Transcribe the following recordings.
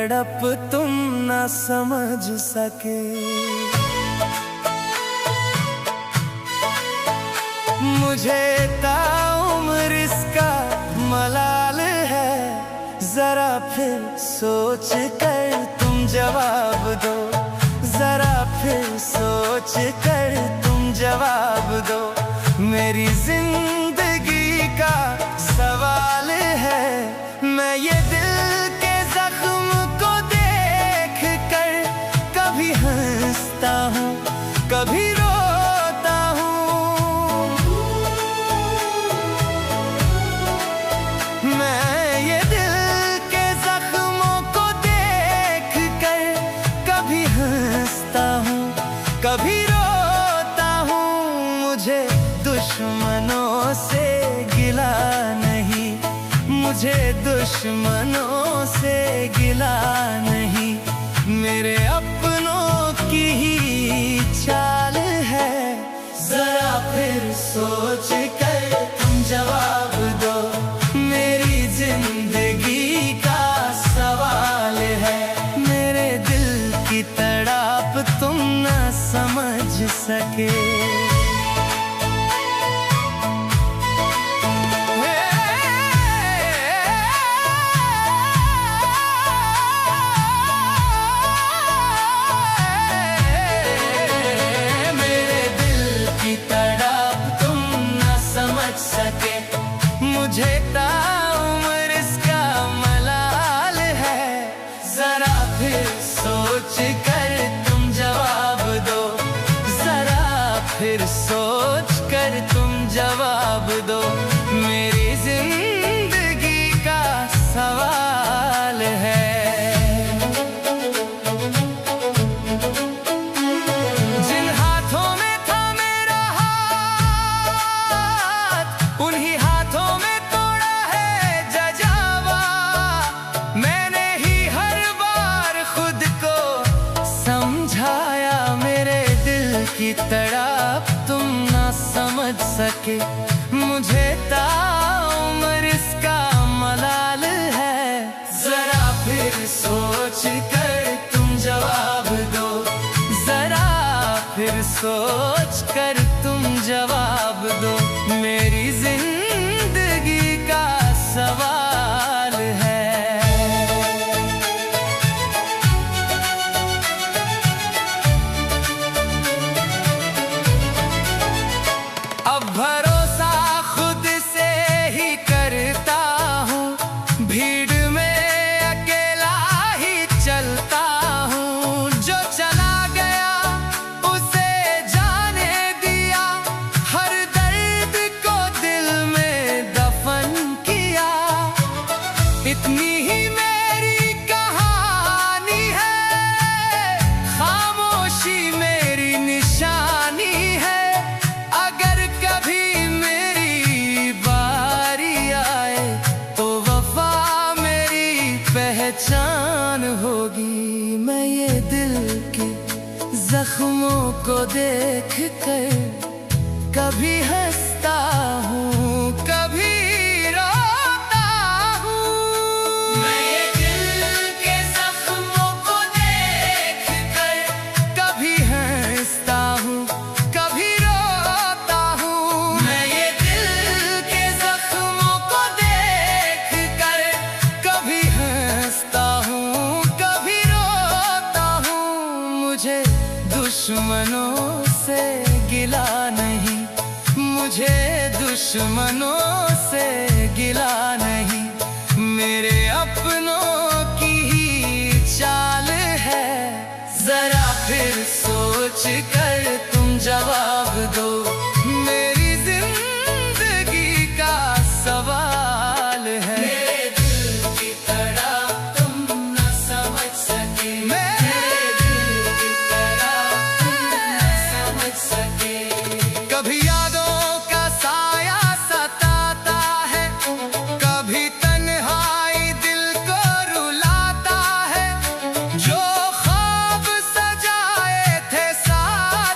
तड़प तुम ना समझ सके। मुझे ताउम्र इसका मलाल है, जरा फिर सोच कर तुम जवाब दो, जरा फिर सोच कर तुम जवाब दो। मेरी जिंदगी का सवाल है, मैं ये दिल के जख्म को देख कर कभी हंसता हूँ कभी रोता हूँ। मैं ये दिल के जख्मों को देख कर कभी हंसता हूँ कभी रोता हूँ। मुझे दुश्मनों से गिला नहीं, मुझे दुश्मनों से गिला नहीं, मेरे अपनों की ही चाल है। जरा फिर सोच कर तुम जवाब दो, मेरी जिंदगी का सवाल है। मेरे दिल की तड़प तुम न समझ सके। मुझे ताउम्र इसका मलाल है, जरा फिर सोच कर तुम जवाब दो, जरा फिर सोच कर तुम जवाब दो। मेरी जिंदगी का सवाल है। जिन हाथों में था मेरा हाथ, उन्हीं हाथों में की तड़प तुम ना समझ सके। मुझे ताउम्र इसका मलाल है, जरा फिर सोच कर तुम जवाब दो, जरा फिर सोच कर तुम जवाब दो। मेरी जिंदगी का सवाल है। अब भरोसा खुद से ही करता हूँ, भीड़ में अकेला ही चलता हूँ। जो चला गया उसे जाने दिया, हर दर्द को दिल में दफन किया। इतनी ही मेरी कहानी है, खामोशी मेरी निशानी है। अगर कभी मेरी बारी आए तो वफा मेरी पहचान होगी। मैं ये दिल के जख्मों को देख कर कभी हंसता हूँ कभी रोता हूँ। मैं ये दिल के जख्मों को देख कर कभी हंसता हूँ कभी रोता हूँ। मैं ये दिल के जख्मों को देख कर कभी हंसता हूँ कभी रोता हूँ। मुझे दुश्मनों से गिला नहीं, मुझे दुश्मनों से गिला नहीं, मेरे अपनों की ही चाल है। जरा फिर सोच कर तुम जवाब दो, मेरी जिंदगी का सवाल है। मेरे दिल की तड़प तुम न समझ सके, मेरे दिल की तड़प तुम न समझ सके। कभी यादों का साया सताता है, कभी तन्हाई दिल को रुलाता है। जो ख्वाब सजाए थे साथ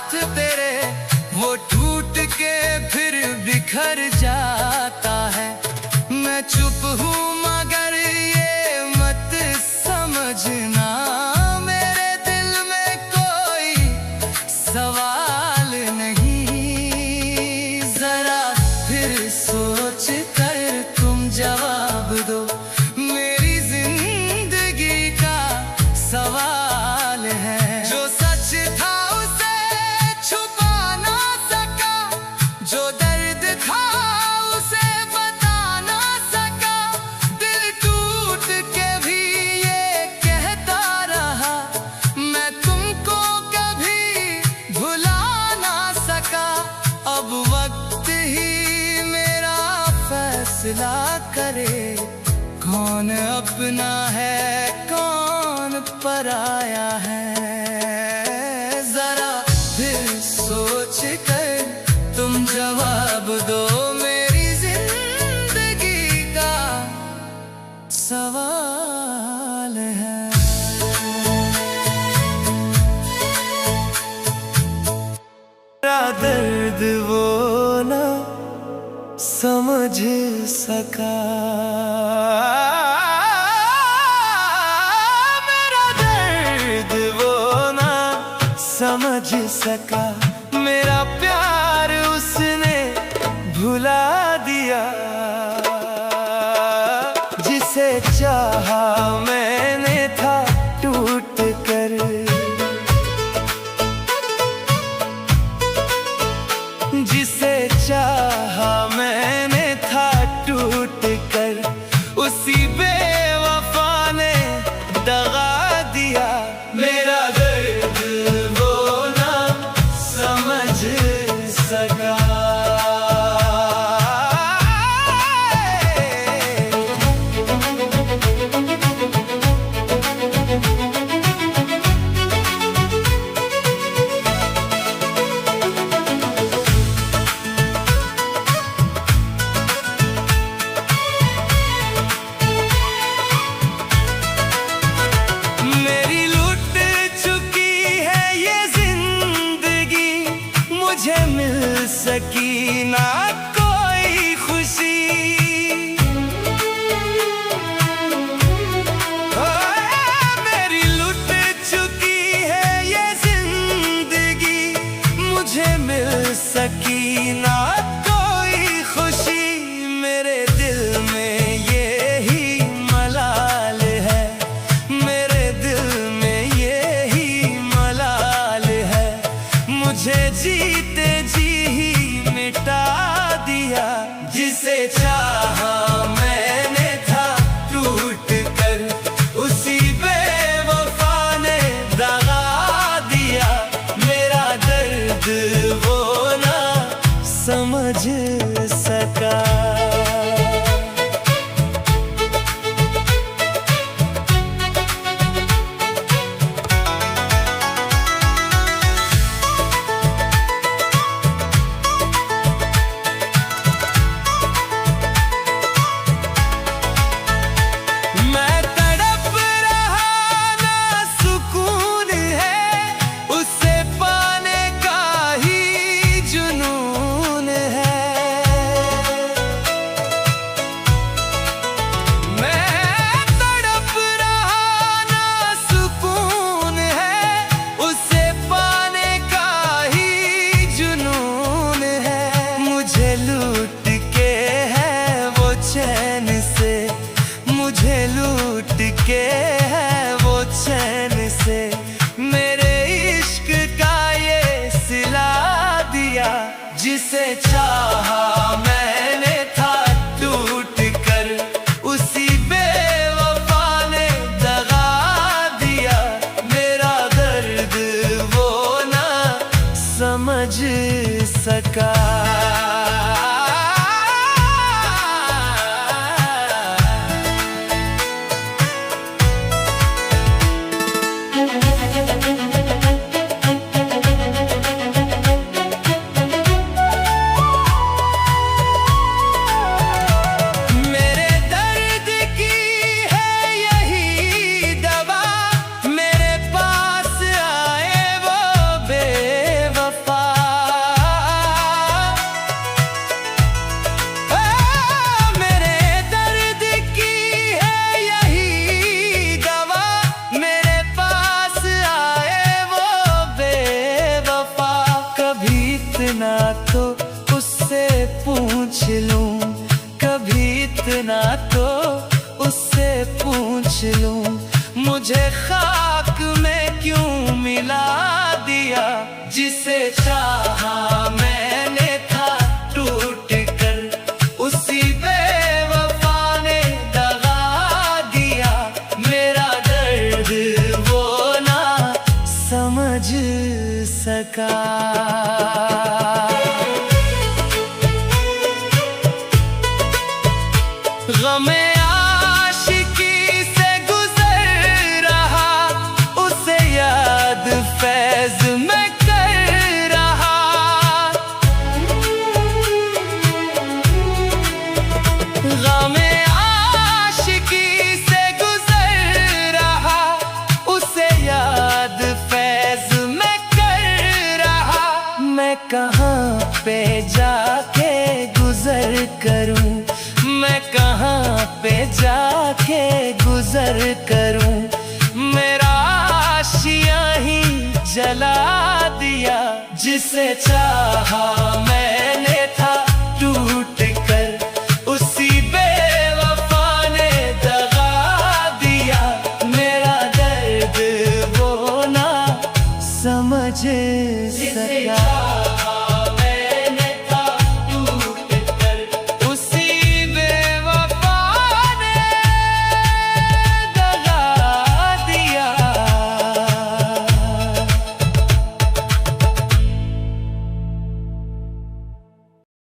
फासला करे, कौन अपना है कौन पराया है। जरा फिर सोच कर तुम जवाब दो, मेरी जिंदगी का सवाल है। मेरा दर्द वो ना समझ सका, मेरा दर्द वो ना समझ सका, मेरा प्यार उसने भुला दिया। जिसे चाहा मैंने था टूट कर, जिसे चाहा मैंने था टूट कर, उसी बेवफा ने दगा दिया। मेरा दर्द वो ना समझ सका। मुझे मिल सकी ना कोई खुशी, मेरी लुट चुकी है ये जिंदगी, मुझे मिल सकी ना कोई खुशी। मेरे दिल में ये ही मलाल है, मेरे दिल में ये ही मलाल है, मुझे जीते जी ही मिटा दिया। जिसे चाहा मैंने था टूट कर, उसी बेवफा ने दगा दिया। मेरा दर्द वो ना समझ सका। मुझे लूट के है वो चैन से, मेरे इश्क का ये सिला दिया। जिसे चाहा मैंने था टूट कर, उसी बेवफा ने दगा दिया। मेरा दर्द वो ना समझ सका। इतना तो उससे पूछ लूं, कभी इतना तो उससे पूछ लूं, मुझे खाक में क्यों मिला दिया। जिसे चाहा मैंने था टूट कर, उसी बेवफा ने दगा दिया। मेरा दर्द वो ना समझ सका। सफर करूं, मेरा आशिया ही जला दिया। जिसे चाहा मैंने था टूट कर, उसी बेवफा ने दगा दिया। मेरा दर्द वो ना समझ सका।